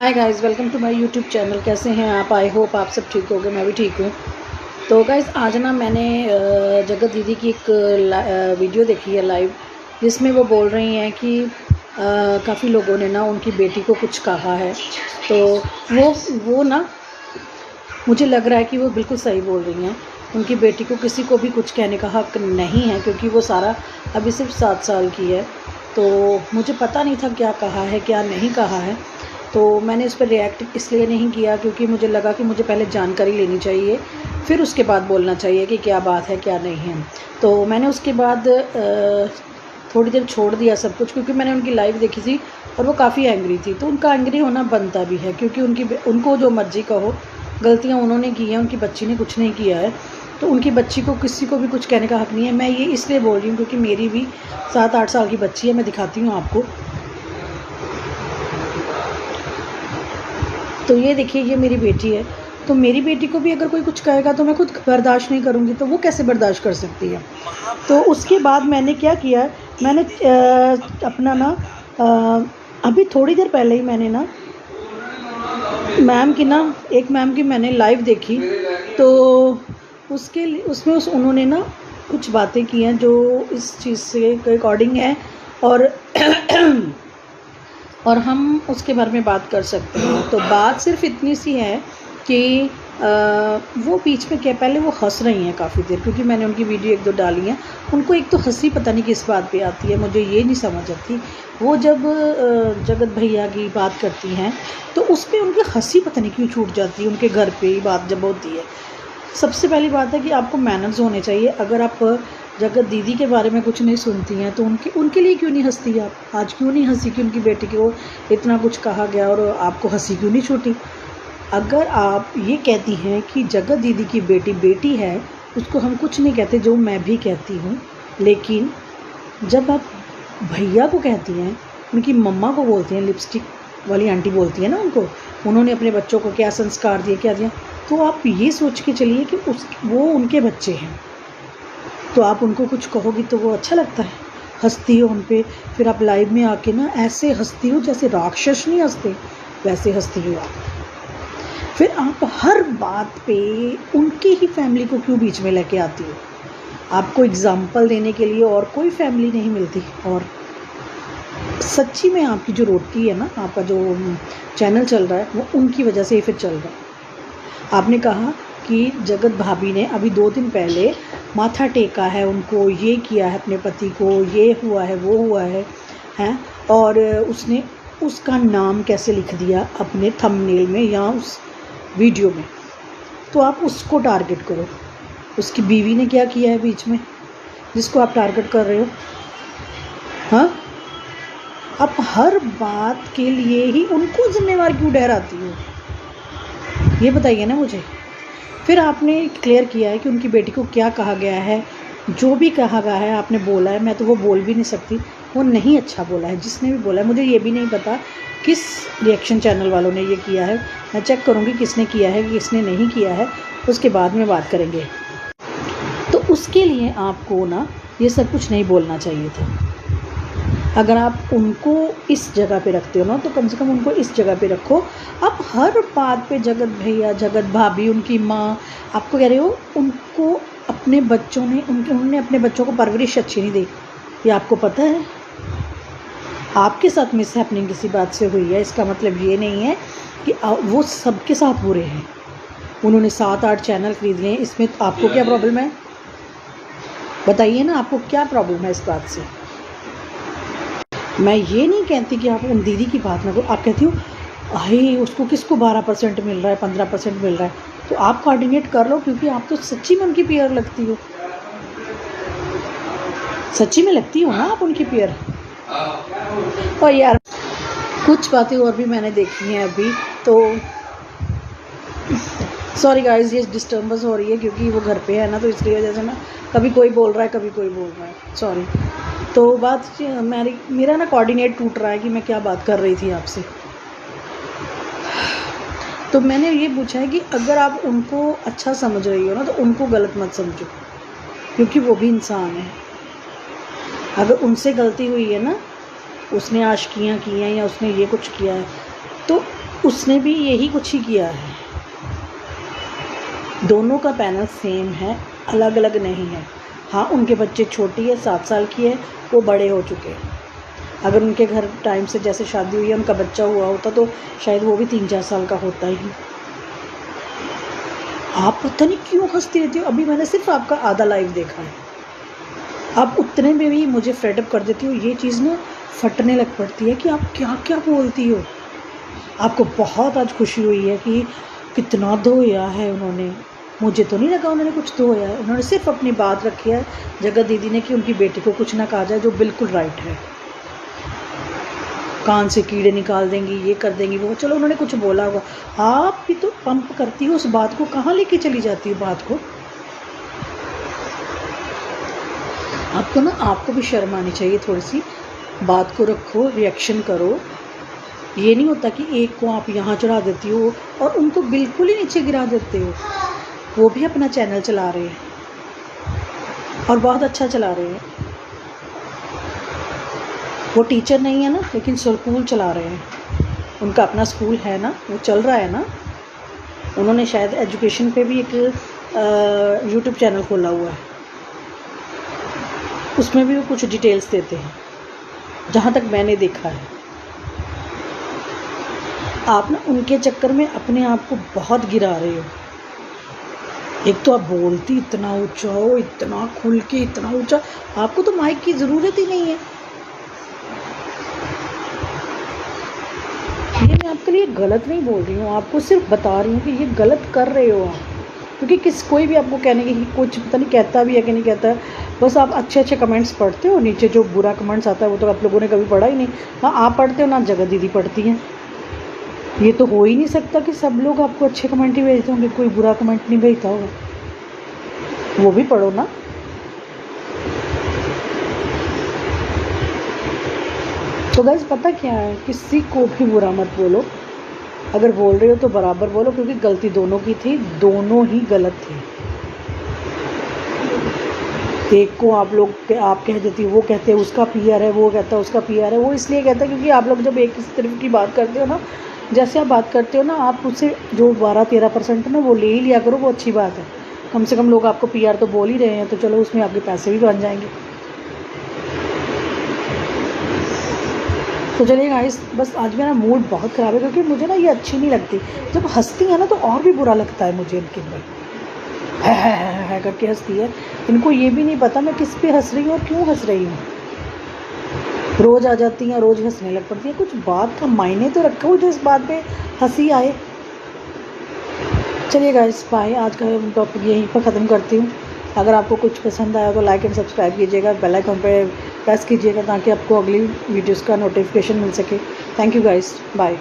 Hi guys, welcome to my YouTube channel. कैसे हैं आप? आई होप आप सब ठीक होंगे। मैं भी ठीक हूँ। तो गाइस, आज ना मैंने जगत दीदी की एक वीडियो देखी है लाइव, जिसमें वो बोल रही हैं कि काफ़ी लोगों ने ना उनकी बेटी को कुछ कहा है। तो वो ना, मुझे लग रहा है कि वो बिल्कुल सही बोल रही हैं। उनकी बेटी को किसी को भी कुछ कहने का हक़ नहीं है, क्योंकि वो सारा अभी सिर्फ 7 साल की है। तो मुझे पता नहीं था क्या कहा है क्या नहीं कहा है। तो मैंने इस पर रिएक्ट इसलिए नहीं किया क्योंकि मुझे लगा कि मुझे पहले जानकारी लेनी चाहिए, फिर उसके बाद बोलना चाहिए कि क्या बात है क्या नहीं है। तो मैंने उसके बाद थोड़ी देर छोड़ दिया सब कुछ, क्योंकि मैंने उनकी लाइव देखी थी और वो काफ़ी एंग्री थी। तो उनका एंग्री होना बनता भी है, क्योंकि उनको जो मर्ज़ी कहो, गलतियाँ उन्होंने की हैं, उनकी बच्ची ने कुछ नहीं किया है। तो उनकी बच्ची को किसी को भी कुछ कहने का हक़ नहीं है। मैं ये इसलिए बोल रही हूँ क्योंकि मेरी भी 7-8 साल की बच्ची है। मैं दिखाती हूँ आपको। तो ये देखिए, ये मेरी बेटी है। तो मेरी बेटी को भी अगर कोई कुछ कहेगा तो मैं खुद बर्दाश्त नहीं करूँगी, तो वो कैसे बर्दाश्त कर सकती है? तो उसके बाद मैंने क्या किया, मैंने अपना ना अभी थोड़ी देर पहले ही मैंने ना एक मैम की मैंने लाइव देखी। तो उसमें उन्होंने ना कुछ बातें की हैं जो इस चीज़ से के अकॉर्डिंग है, और और हम उसके बारे में बात कर सकते हैं। तो बात सिर्फ इतनी सी है कि वो बीच में क्या, पहले वो हंस रही हैं काफ़ी देर, क्योंकि मैंने उनकी वीडियो 1-2 डाली हैं। उनको एक तो हंसी पता नहीं किस बात पे आती है, मुझे ये नहीं समझ आती। वो जब जगत भैया की बात करती हैं तो उस पर उनकी हंसी पता नहीं क्यों छूट जाती है। उनके घर पे ही बात जब होती है, सबसे पहली बात है कि आपको मैनर्स होने चाहिए। अगर आप जगत दीदी के बारे में कुछ नहीं सुनती हैं तो उनके लिए क्यों नहीं हंसती आप? आज क्यों नहीं हंसी कि उनकी बेटी को इतना कुछ कहा गया और आपको हंसी क्यों नहीं छूटी? अगर आप ये कहती हैं कि जगत दीदी की बेटी है, उसको हम कुछ नहीं कहते, जो मैं भी कहती हूँ, लेकिन जब आप भैया को कहती हैं, उनकी मम्मा को बोलती हैं, लिपस्टिक वाली आंटी बोलती है ना उनको, उन्होंने अपने बच्चों को क्या संस्कार दिए, क्या दिया, तो आप ये सोच के चलिए कि वो उनके बच्चे हैं। तो आप उनको कुछ कहोगी तो वो अच्छा लगता है? हंसती हो उन पे, फिर आप लाइव में आके ना ऐसे हंसती हो जैसे राक्षस नहीं हंसते, वैसे हंसती हो आप। फिर आप हर बात पे उनकी ही फैमिली को क्यों बीच में लेके आती हो? आपको एग्जाम्पल देने के लिए और कोई फैमिली नहीं मिलती। और सच्ची में आपकी जो रोटी है ना, आपका जो चैनल चल रहा है, वो उनकी वजह से ही फिर चल रहा है। आपने कहा कि जगत भाभी ने अभी 2 दिन पहले माथा टेका है, उनको ये किया है, अपने पति को ये हुआ है वो हुआ है, हैं? और उसने उसका नाम कैसे लिख दिया अपने थंबनेल में या उस वीडियो में। तो आप उसको टारगेट करो। उसकी बीवी ने क्या किया है बीच में, जिसको आप टारगेट कर रहे हो? हाँ, आप हर बात के लिए ही उनको जिम्मेवार क्यों ठहराती हो? ये बताइए ना मुझे। फिर आपने क्लियर किया है कि उनकी बेटी को क्या कहा गया है। जो भी कहा गया है आपने बोला है, मैं तो वो बोल भी नहीं सकती, वो नहीं अच्छा बोला है। जिसने भी बोला है, मुझे ये भी नहीं पता किस रिएक्शन चैनल वालों ने ये किया है। मैं चेक करूँगी किसने किया है किसने नहीं किया है, उसके बाद में बात करेंगे। तो उसके लिए आपको ना ये सब कुछ नहीं बोलना चाहिए था। अगर आप उनको इस जगह पे रखते हो ना, तो कम से कम उनको इस जगह पे रखो। आप हर बात पे जगत भैया, जगत भाभी, उनकी माँ, आपको कह रहे हो उनको अपने बच्चों ने उन्होंने अपने बच्चों को परवरिश अच्छी नहीं दी। ये आपको पता है? आपके साथ मिस हैपनिंग किसी बात से हुई है, इसका मतलब ये नहीं है कि वो सबके साथ बुरे हैं। उन्होंने 7-8 चैनल खरीद लिए, इसमें आपको क्या प्रॉब्लम है? बताइए ना, आपको क्या प्रॉब्लम है इस बात से? मैं ये नहीं कहती कि आप उन दीदी की बात ना करो। आप कहती हो अरे उसको किसको 12% मिल रहा है, 15% मिल रहा है, तो आप कोऑर्डिनेट कर लो, क्योंकि आप तो सच्ची में उनकी पीयर लगती हो। सच्ची में लगती हो ना आप उनकी पीयर। और यार, कुछ बातें और भी मैंने देखी हैं अभी। तो सॉरी गाइस, ये डिस्टर्बेंस हो रही है क्योंकि वो घर पे है ना, तो इसकी वजह से ना कभी कोई बोल रहा है कभी कोई बोल रहा है, सॉरी। तो बात मेरा ना कोऑर्डिनेट टूट रहा है कि मैं क्या बात कर रही थी आपसे। तो मैंने ये पूछा है कि अगर आप उनको अच्छा समझ रही हो ना, तो उनको गलत मत समझो, क्योंकि वो भी इंसान है। अगर उनसे गलती हुई है ना, उसने आशिकियाँ की हैं या उसने ये कुछ किया है, तो उसने भी यही कुछ ही किया है। दोनों का पैनल सेम है, अलग अलग नहीं है। हाँ, उनके बच्चे छोटी है, 7 साल की है, वो बड़े हो चुके हैं। अगर उनके घर टाइम से जैसे शादी हुई है, उनका बच्चा हुआ होता तो शायद वो भी 3-4 साल का होता ही। आप पता नहीं क्यों हंसती रहती हो। अभी मैंने सिर्फ आपका आधा लाइव देखा है, आप उतने में भी मुझे फेडअप कर देती हो। ये चीज़ ना फटने लग पड़ती है कि आप क्या क्या बोलती हो। आपको बहुत आज खुशी हुई है कि कितना धोया है उन्होंने। मुझे तो नहीं लगा उन्होंने कुछ धोया है। उन्होंने सिर्फ अपनी बात रखी है जगत दीदी ने कि उनकी बेटी को कुछ ना कहा जाए, जो बिल्कुल राइट है। कान से कीड़े निकाल देंगी, ये कर देंगी, वो। चलो उन्होंने कुछ बोला होगा, आप भी तो पंप करती हो उस बात को, कहाँ लेके चली जाती हो बात को। आपको ना, आपको भी शर्म आनी चाहिए थोड़ी सी। बात को रखो, रिएक्शन करो। ये नहीं होता कि एक को आप यहाँ चढ़ा देती हो और उनको बिल्कुल ही नीचे गिरा देते हो। वो भी अपना चैनल चला रहे हैं और बहुत अच्छा चला रहे हैं। वो टीचर नहीं है ना, लेकिन स्कूल चला रहे हैं। उनका अपना स्कूल है ना, वो चल रहा है ना। उन्होंने शायद एजुकेशन पे भी एक यूट्यूब चैनल खोला हुआ है, उसमें भी वो कुछ डिटेल्स देते हैं, जहाँ तक मैंने देखा है। आप ना उनके चक्कर में अपने आप को बहुत गिरा रहे हो। एक तो आप बोलती इतना ऊंचा हो, इतना खुल के, इतना ऊंचा। आपको तो माइक की ज़रूरत ही नहीं है। ये मैं आपके लिए गलत नहीं बोल रही हूँ, आपको सिर्फ बता रही हूँ कि ये गलत कर रहे हो आप। क्योंकि कोई भी आपको कहने की कुछ पता नहीं कहता भी है कि नहीं कहता है। बस आप अच्छे अच्छे कमेंट्स पढ़ते हो, नीचे जो बुरा कमेंट्स आता है वो तो आप लोगों ने कभी पढ़ा ही नहीं। हाँ, आप पढ़ते हो ना, जगत दीदी पढ़ती हैं। ये तो हो ही नहीं सकता कि सब लोग आपको अच्छे कमेंट ही भेजते होंगे, कोई बुरा कमेंट नहीं भेजता होगा। वो भी पढ़ो ना। तो गाइस, पता क्या है, किसी को भी बुरा मत बोलो। अगर बोल रहे हो तो बराबर बोलो, क्योंकि गलती दोनों की थी, दोनों ही गलत थे। एक को आप लोग आप कह देती, वो कहते हैं उसका पीआर है, वो कहता है उसका पीआर है। वो इसलिए कहता है क्योंकि आप लोग जब एक इस तरफ की बात करते हो ना, जैसे आप बात करते हो ना, आप उससे जो 12-13% है ना, वो ले ही लिया करो। वो अच्छी बात है। कम से कम लोग आपको पीआर तो बोल ही रहे हैं, तो चलो उसमें आपके पैसे भी बन जाएंगे। तो चलिए गाइस, बस आज मेरा मूड बहुत ख़राब है, क्योंकि मुझे ना ये अच्छी नहीं लगती। जब हंसती है ना तो और भी बुरा लगता है मुझे। इनके अंदर है करके हंसती है। इनको ये भी नहीं पता मैं किस पे हंस रही हूँ और क्यों हंस रही हूँ। रोज़ आ जाती हैं, रोज़ हंसने लग पड़ती है। कुछ बात का मायने तो रखो जो इस बात पे हंसी आए। चलिए गाइस, बाय। आज का टॉपिक यहीं पर ख़त्म करती हूँ। अगर आपको कुछ पसंद आया तो लाइक एंड सब्सक्राइब कीजिएगा, बेल आइकन पे प्रेस कीजिएगा ताकि आपको अगली वीडियोस का नोटिफिकेशन मिल सके। Thank you guys, bye.